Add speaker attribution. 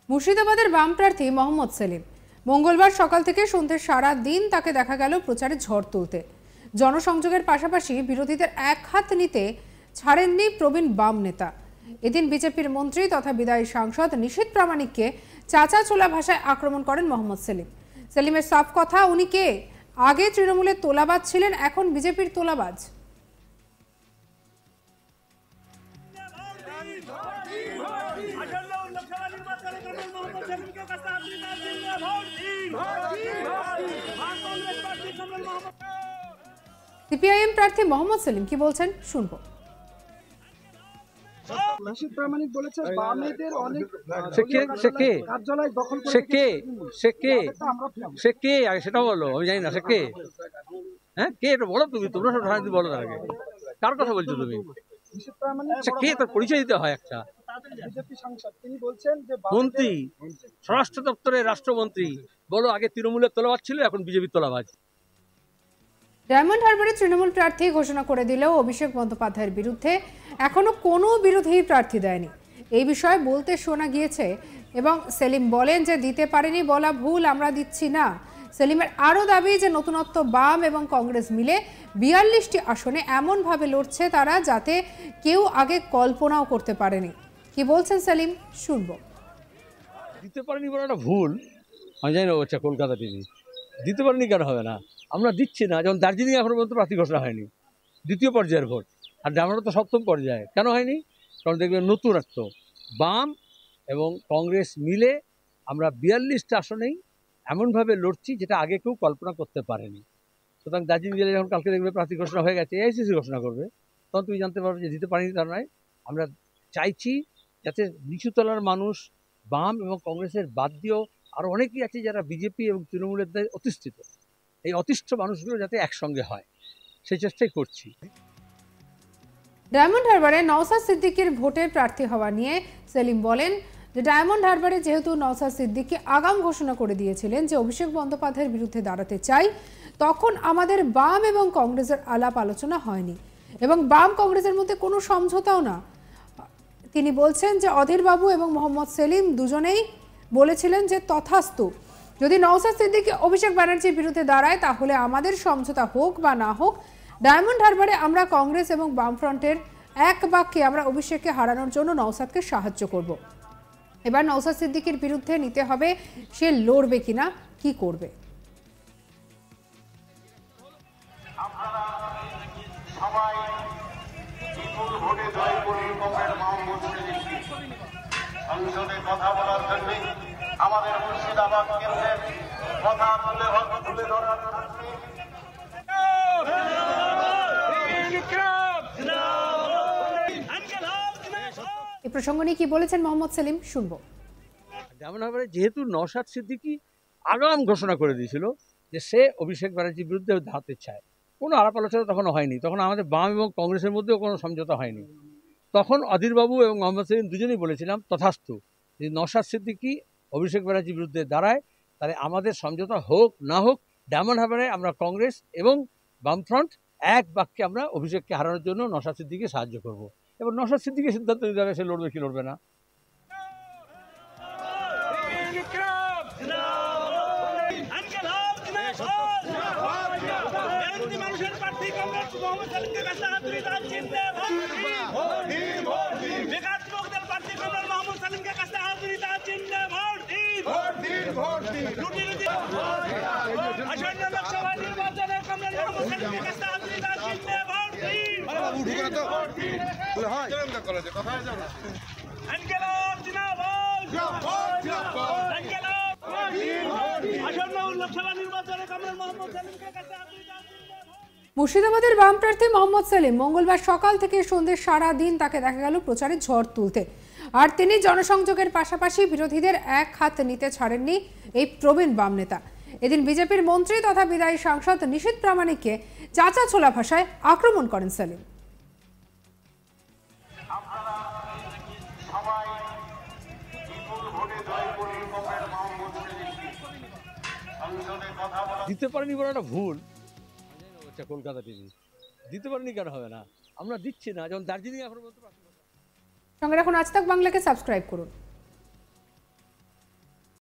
Speaker 1: মুর্শিদাবাদের বাম প্রার্থী মোহাম্মদ সেলিম মঙ্গলবার সকাল থেকে সন্ধ্যে সারা দিন তাকে দেখা গেল প্রচারে ঝড় তুলতে। জনসংযোগের পাশাপাশি বিরোধীদের এক হাত নিতে ছাড়েননি প্রবীণ বাম নেতা। এদিন বিজেপির মন্ত্রী তথা বিদায়ী সাংসদ নিশীথ প্রামাণিককে চাচা চোলা ভাষায় আক্রমণ করেন মোহাম্মদ সেলিম। সেলিমের সাফ কথা, উনি কে? আগে তৃণমূলের তোলাবাজ ছিলেন, এখন বিজেপির তোলাবাজ। সিপিআইএম প্রার্থী মোহাম্মদ সেলিম কি বলছেন শুনবো।
Speaker 2: নিশীথ প্রামাণিক বলেছে বামেদের অনেক কার্যালয় দখল করে
Speaker 3: সে কে আগে সেটা বলো, আমি জানি না সে কে। হ্যাঁ, কে এটা বলো, তোমরা সব রাজনীতি বলো। তার আগে কার কথা বলছো তুমি?
Speaker 2: নিশীথ প্রামাণিক
Speaker 3: সে কে, তার পরিচয় দিতে হয় একটা।
Speaker 2: বিজেপি সাংসদ তিনি বলছেন যে
Speaker 3: মন্ত্রী, স্বরাষ্ট্র দপ্তরের রাষ্ট্রমন্ত্রী, বলো আগে তৃণমূলের তোলাবাজ ছিল, এখন বিজেপির তোলাবাজ।
Speaker 1: ডায়মন্ড হারবারে তৃণমূল প্রার্থী ঘোষণা করে দিলেও অভিষেক বন্দ্যোপাধ্যায়ের বিরুদ্ধে এখনো কোনো বিরোধী প্রার্থী দেয়নি, এই বিষয়ে বলতে শোনা গিয়েছে। এবং সেলিম বলেন যে দিতে পারেনি বলা ভুল, আমরা দিচ্ছি না। সেলিমের আরও দাবি যে নতুনত্ব বাম এবং কংগ্রেস মিলে 42টি আসনে এমনভাবে লড়ছে তারা, যাতে কেউ আগে কল্পনাও করতে পারেনি। কি বলছেন সেলিম শুনবো।
Speaker 3: দিতে পারেনি বলাটা ভুল, আমি জানি না। হচ্ছে কলকাতা টিভি দিতে পারেনি কেন হবে না? আমরা দিচ্ছি না। যেমন দার্জিলিং এখনো পর্যন্ত প্রার্থী ঘোষণা হয়নি, দ্বিতীয় পর্যায়ের ভোট। আর আমরা তো সপ্তম পর্যায়ে। কেন হয়নি? কারণ দেখবেন নতুনত্ব বাম এবং কংগ্রেস মিলে আমরা 42টা আসনেই এমনভাবে লড়ছি যেটা আগে কেউ কল্পনা করতে পারেনি। সুতরাং দার্জিলিং জেলায় যখন কালকে দেখবে প্রার্থী ঘোষণা হয়ে গেছে, এআইসিসি ঘোষণা করবে, তখন তুমি জানতে পারবে যে দিতে পারিনি তার নয়। আমরা চাইছি যাতে নিচু তলার মানুষ বাম এবং কংগ্রেসের বাদ দিয়েও আরও অনেকেই আছে যারা বিজেপি এবং তৃণমূলের দ্বারা অতিষ্ঠিত, এই অতিষ্ঠ মানুষগুলো যাতে একসঙ্গে হয় সেই চেষ্টাই করছি।
Speaker 1: ডায়মন্ড হারবারে নওশাদ সিদ্দিকীর ভোটে প্রার্থী হওয়া নিয়ে সেলিম বলেন যে ডায়মন্ড হারবারে যেহেতু নওশাদ সিদ্দিকী আগাম ঘোষণা করে দিয়েছিলেন যে অভিষেক বন্দ্যোপাধ্যায়ের বিরুদ্ধে দাঁড়াতে চাই, তখন আমাদের বাম এবং কংগ্রেসের আলাপ আলোচনা হয়নি এবং বাম কংগ্রেসের মধ্যে কোনো সমঝোতাও না। তিনি বলছেন যে অধীরবাবু এবং মোহাম্মদ সেলিম দুজনেই বলেছিলেন যে তথাস্তু, যদি নওশাদ সিদ্দিকী অভিষেক ব্যানার্জির বিরুদ্ধে দাঁড়ায় তাহলে আমাদের সমঝোতা হোক বা না হোক, ডায়মন্ড হারবারে আমরা কংগ্রেস এবং বামফ্রন্টের এক বাক্যে আমরা অভিষেককে হারানোর জন্য নওশাদকে সাহায্য করব। এবার নওশাদ সিদ্দিকীর বিরুদ্ধে নিতে হবে সে লড়বে কিনা, কি করবে।
Speaker 4: সংসদে কথা বলার জন্য আমাদের মুর্শিদাবাদ কেন্দ্রের কথা তুলে ধরার
Speaker 1: এই প্রসঙ্গ নিয়ে কি বলেছেন মোহাম্মদ সেলিম শুনবো।
Speaker 3: যেমন হবে, যেহেতু নওশাদ সিদ্দিকী আগাম ঘোষণা করে দিয়েছিল যে সে অভিষেক ব্যানার্জির বিরুদ্ধে দাঁড়াতে চায়, কোনো আলাপ আলোচনা তখনও হয়নি। তখন আমাদের বাম এবং কংগ্রেসের মধ্যেও কোনো সমঝোতা হয়নি। তখন অধীরবাবু এবং মোহাম্মদ সেলিম দুজনেই বলেছিলাম তথাস্তু, যদি নওশাদ সিদ্দিকী অভিষেক ব্যানার্জির বিরুদ্ধে দাঁড়ায় তাহলে আমাদের সমঝোতা হোক না হোক, ডায়মন্ড হারবারে আমরা কংগ্রেস এবং বামফ্রন্ট এক বাক্যে আমরা অভিষেককে হারানোর জন্য নওশাদ সিদ্দিকীকে সাহায্য করব। এবার নওশাদ সিদ্দিকী সিদ্ধান্ত নিতে হবে সে লড়বে কি লড়বে না।
Speaker 1: মুর্শিদাবাদের বাম প্রার্থী মোহাম্মদ সেলিম মঙ্গলবার সকাল থেকে সন্ধ্যে সারা দিন তাকে দেখা গেল প্রচারে ঝড় তুলতে। আর তিনি জনসংযোগের পাশাপাশি বিরোধীদের এক হাত নিতে ছাড়েননি এই প্রবীণ বাম নেতা। এদিন বিজেপির মন্ত্রী তথা বিদায়ী সাংসদ নিশীথ প্রামাণিককে চাচা ছোলা ভাষায় আক্রমণ করেন সেলিম।
Speaker 3: দিতে পারেনি বলাটা ভুল, কলকাতা টিভি দিতে পারেনি কেন হবে না? আমরা দিচ্ছি না। যেমন দার্জিলিং এখনো পর্যন্ত।
Speaker 1: সঙ্গে রাখুন আজ তাক বাংলাকে, সাবস্ক্রাইব করুন।